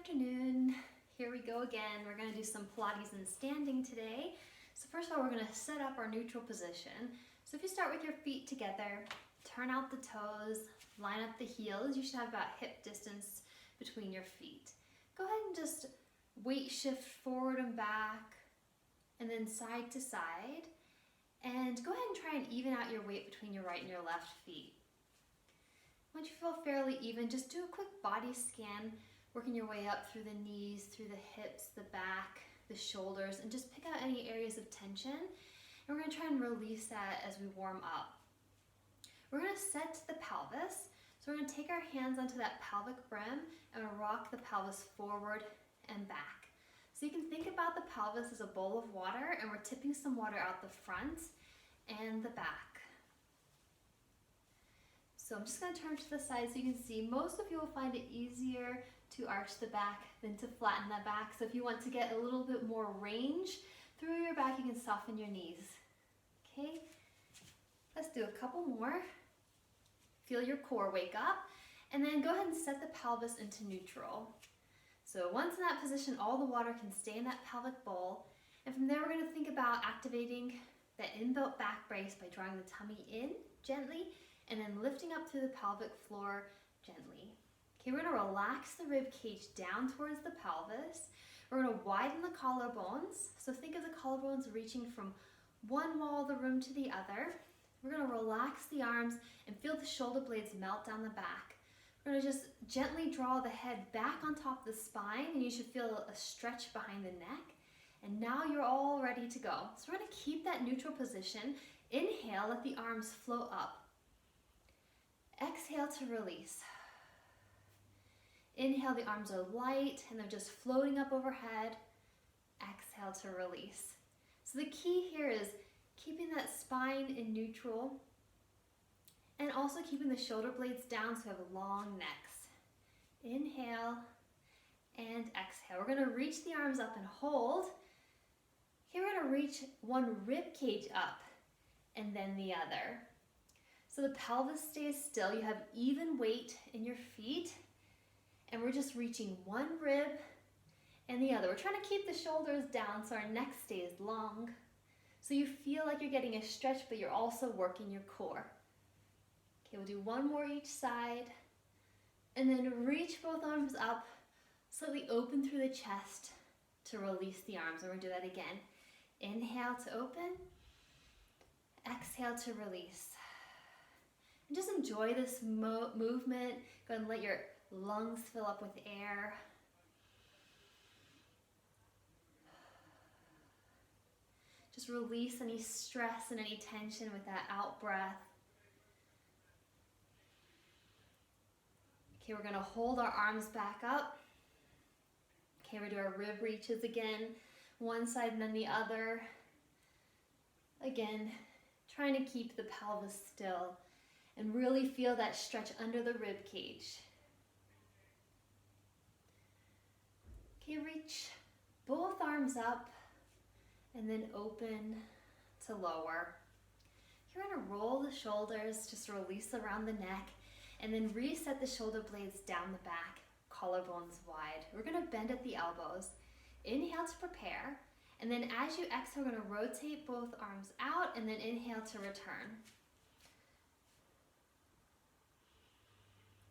afternoon. Here we go again. We're going to do some Pilates and standing today. So first of all, we're going to set up our neutral position. So if you start with your feet together, turn out the toes, line up the heels. You should have about hip distance between your feet. Go ahead and just weight shift forward and back and then side to side. And go ahead and try and even out your weight between your right and your left feet. Once you feel fairly even, just do a quick body scan, working your way up through the knees, through the hips, the back, the shoulders, and just pick out any areas of tension. And we're going to try and release that as we warm up. We're going to set the pelvis. So we're going to take our hands onto that pelvic brim and we'll rock the pelvis forward and back. So you can think about the pelvis as a bowl of water, and we're tipping some water out the front and the back. So I'm just going to turn to the side so you can see. Most of you will find it easier to arch the back than to flatten the back. So if you want to get a little bit more range through your back, you can soften your knees. Okay, let's do a couple more. Feel your core wake up, and then go ahead and set the pelvis into neutral. So once in that position, all the water can stay in that pelvic bowl. And from there, we're going to think about activating that inbuilt back brace by drawing the tummy in gently and then lifting up through the pelvic floor gently. Okay, we're going to relax the rib cage down towards the pelvis. We're going to widen the collarbones. So think of the collarbones reaching from one wall of the room to the other. We're going to relax the arms and feel the shoulder blades melt down the back. We're going to just gently draw the head back on top of the spine, and you should feel a stretch behind the neck. And now you're all ready to go. So we're going to keep that neutral position. Inhale, let the arms float up. Exhale to release. Inhale, the arms are light and they're just floating up overhead. Exhale to release. So the key here is keeping that spine in neutral and also keeping the shoulder blades down so you have long necks. Inhale and exhale. We're going to reach the arms up and hold. Here we're going to reach one rib cage up and then the other. So the pelvis stays still. You have even weight in your feet. And we're just reaching one rib and the other. We're trying to keep the shoulders down so our neck stays long. So you feel like you're getting a stretch, but you're also working your core. Okay, we'll do one more each side. And then reach both arms up, slightly open through the chest to release the arms. And we're going to do that again. Inhale to open. Exhale to release. And just enjoy this movement. Go ahead and let your lungs fill up with air. Just release any stress and any tension with that out breath. Okay, we're going to hold our arms back up. Okay, we're going to do our rib reaches again, one side and then the other. Again, trying to keep the pelvis still and really feel that stretch under the rib cage. Okay, reach both arms up and then open to lower. You're going to roll the shoulders, just release around the neck, and then reset the shoulder blades down the back, collarbones wide. We're going to bend at the elbows. Inhale to prepare, and then as you exhale, we're going to rotate both arms out and then inhale to return.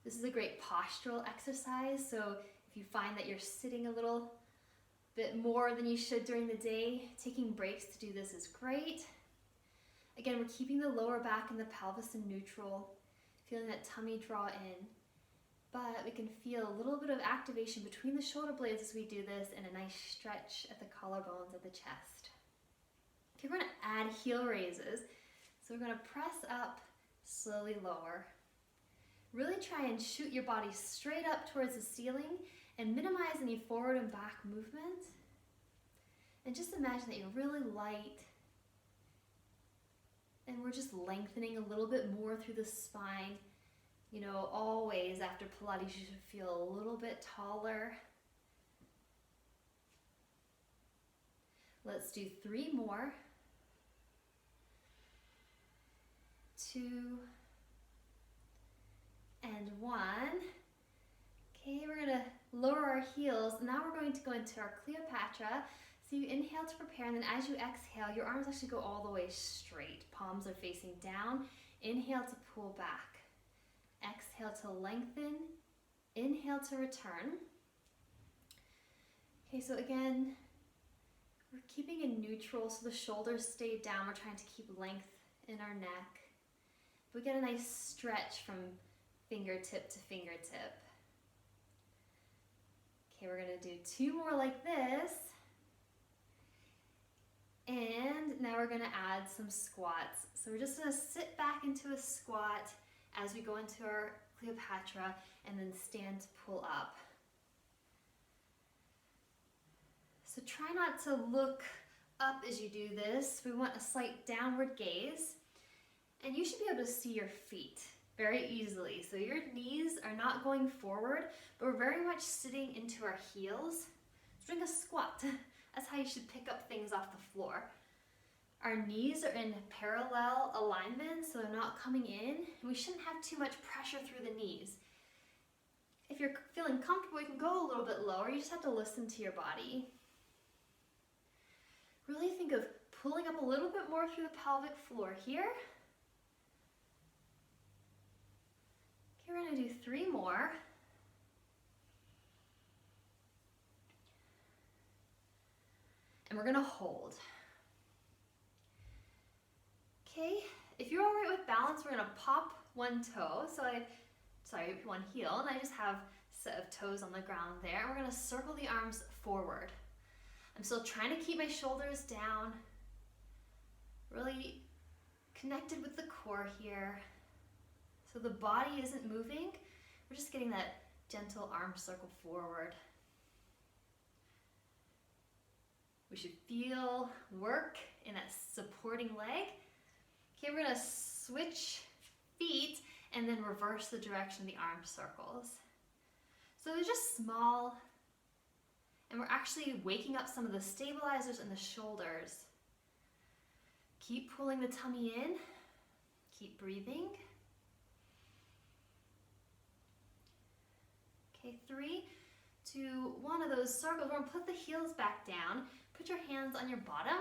This is a great postural exercise, so if you find that you're sitting a little bit more than you should during the day, taking breaks to do this is great. Again, we're keeping the lower back and the pelvis in neutral, feeling that tummy draw in, but we can feel a little bit of activation between the shoulder blades as we do this and a nice stretch at the collarbones of the chest. Okay, we're going to add heel raises. So we're going to press up, slowly lower. Really try and shoot your body straight up towards the ceiling and minimize any forward and back movement. And just imagine that you're really light and we're just lengthening a little bit more through the spine. You know, always after Pilates, you should feel a little bit taller. Let's do 3 more. 2 and 1. Okay, we're gonna lower our heels. Now we're going to go into our Cleopatra. So you inhale to prepare, and then as you exhale, your arms actually go all the way straight. Palms are facing down. Inhale to pull back. Exhale to lengthen. Inhale to return. Okay, so again, we're keeping it neutral so the shoulders stay down. We're trying to keep length in our neck. We get a nice stretch from fingertip to fingertip. Okay, we're gonna do 2 more like this. And now we're gonna add some squats. So we're just gonna sit back into a squat as we go into our Cleopatra and then stand to pull up. So try not to look up as you do this. We want a slight downward gaze. And you should be able to see your feet very easily. So your knees are not going forward, but we're very much sitting into our heels. Doing a squat. That's how you should pick up things off the floor. Our knees are in parallel alignment, so they're not coming in. And we shouldn't have too much pressure through the knees. If you're feeling comfortable, you can go a little bit lower. You just have to listen to your body. Really think of pulling up a little bit more through the pelvic floor here. Okay, we're gonna do 3 more. And we're gonna hold. Okay, if you're all right with balance, we're gonna pop one toe. One heel, and I just have a set of toes on the ground there. And we're gonna circle the arms forward. I'm still trying to keep my shoulders down, really connected with the core here. So the body isn't moving, we're just getting that gentle arm circle forward. We should feel work in that supporting leg. Okay, we're gonna switch feet and then reverse the direction of the arm circles. So they're just small, and we're actually waking up some of the stabilizers in the shoulders. Keep pulling the tummy in, keep breathing. Okay, 3, 2, 1 of those circles. We're gonna put the heels back down, put your hands on your bottom,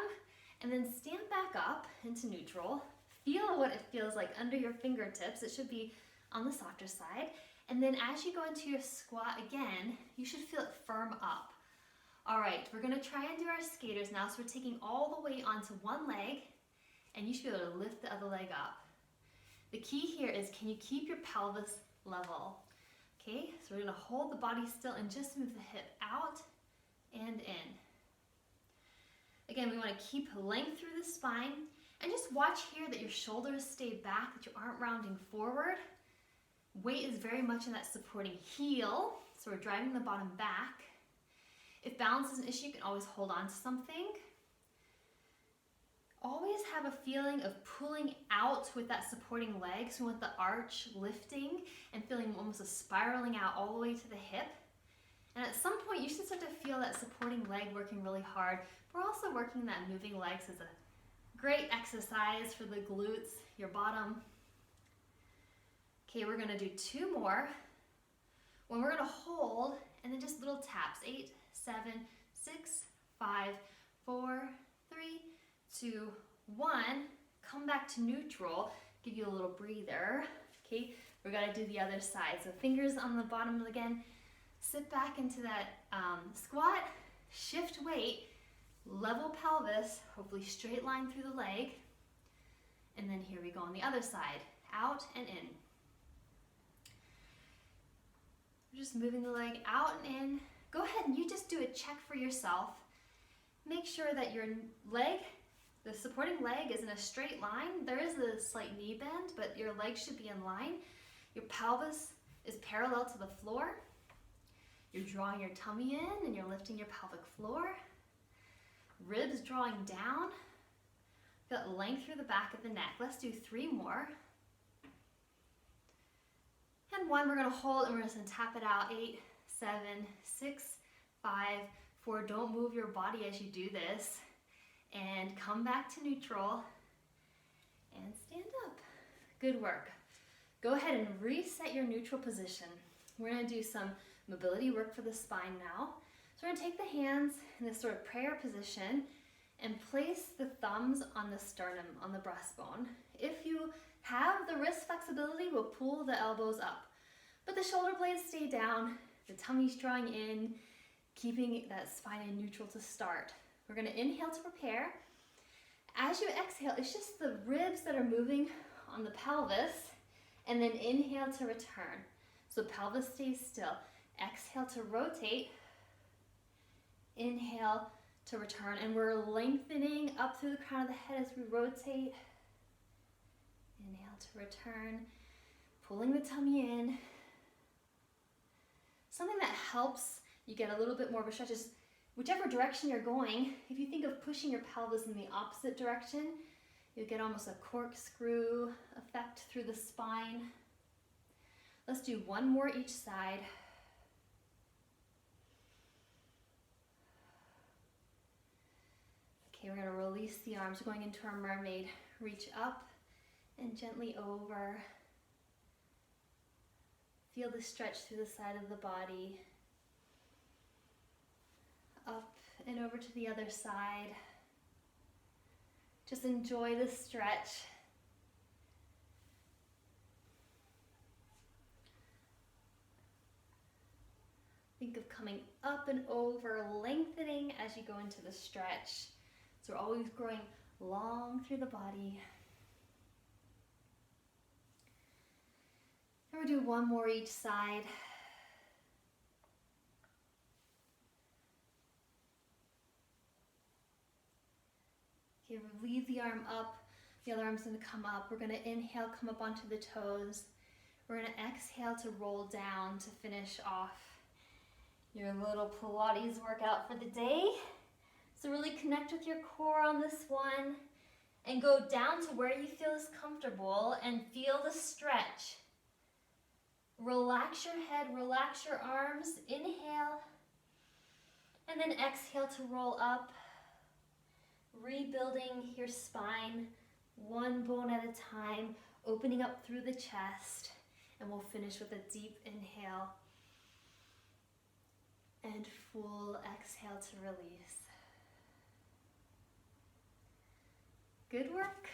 and then stand back up into neutral. Feel what it feels like under your fingertips. It should be on the softer side. And then as you go into your squat again, you should feel it firm up. All right, we're gonna try and do our skaters now. So we're taking all the weight onto one leg, and you should be able to lift the other leg up. The key here is, can you keep your pelvis level? Okay, so we're gonna hold the body still and just move the hip out and in. Again, we wanna keep length through the spine, and just watch here that your shoulders stay back, that you aren't rounding forward. Weight is very much in that supporting heel, so we're driving the bottom back. If balance is an issue, you can always hold on to something. Always have a feeling of pulling out with that supporting leg, so we want the arch lifting and feeling almost a spiraling out all the way to the hip. And at some point, you should start to feel that supporting leg working really hard. We're also working that moving legs as a great exercise for the glutes, your bottom. Okay, we're gonna do 2 more. When we're gonna hold, and then just little taps. 8, 7, 6, 5, 4, 3, 2, 1. Come back to neutral. Give you a little breather. Okay, we're gonna do the other side. So fingers on the bottom again. Sit back into that squat. Shift weight. Level pelvis. Hopefully straight line through the leg. And then here we go on the other side. Out and in. We're just moving the leg out and in. Go ahead and you just do a check for yourself. Make sure that your leg, the supporting leg, is in a straight line. There is a slight knee bend, but your leg should be in line. Your pelvis is parallel to the floor. You're drawing your tummy in and you're lifting your pelvic floor. Ribs drawing down. Feel length through the back of the neck. Let's do 3 more. And 1, we're gonna hold and we're just gonna tap it out. 8, 7, 6, 5, 4. Don't move your body as you do this. And come back to neutral and stand up. Good work. Go ahead and reset your neutral position. We're gonna do some mobility work for the spine now. So we're gonna take the hands in this sort of prayer position and place the thumbs on the sternum, on the breastbone. If you have the wrist flexibility, we'll pull the elbows up. But the shoulder blades stay down, the tummy's drawing in, keeping that spine in neutral to start. We're gonna inhale to prepare. As you exhale, it's just the ribs that are moving on the pelvis, and then inhale to return. So pelvis stays still. Exhale to rotate. Inhale to return, and we're lengthening up through the crown of the head as we rotate. Inhale to return, pulling the tummy in. Something that helps you get a little bit more of a stretch is whichever direction you're going, if you think of pushing your pelvis in the opposite direction, you'll get almost a corkscrew effect through the spine. Let's do one more each side. Okay, we're gonna release the arms, going into our mermaid. Reach up and gently over. Feel the stretch through the side of the body. Up and over to the other side. Just enjoy the stretch. Think of coming up and over, lengthening as you go into the stretch. So we're always growing long through the body. And we'll do one more each side. Okay, leave the arm up. The other arm's gonna come up. We're gonna inhale, come up onto the toes. We're gonna exhale to roll down to finish off your little Pilates workout for the day. So really connect with your core on this one and go down to where you feel is comfortable and feel the stretch. Relax your head, relax your arms. Inhale, and then exhale to roll up, rebuilding your spine one bone at a time, opening up through the chest, and we'll finish with a deep inhale and full exhale to release. Good work.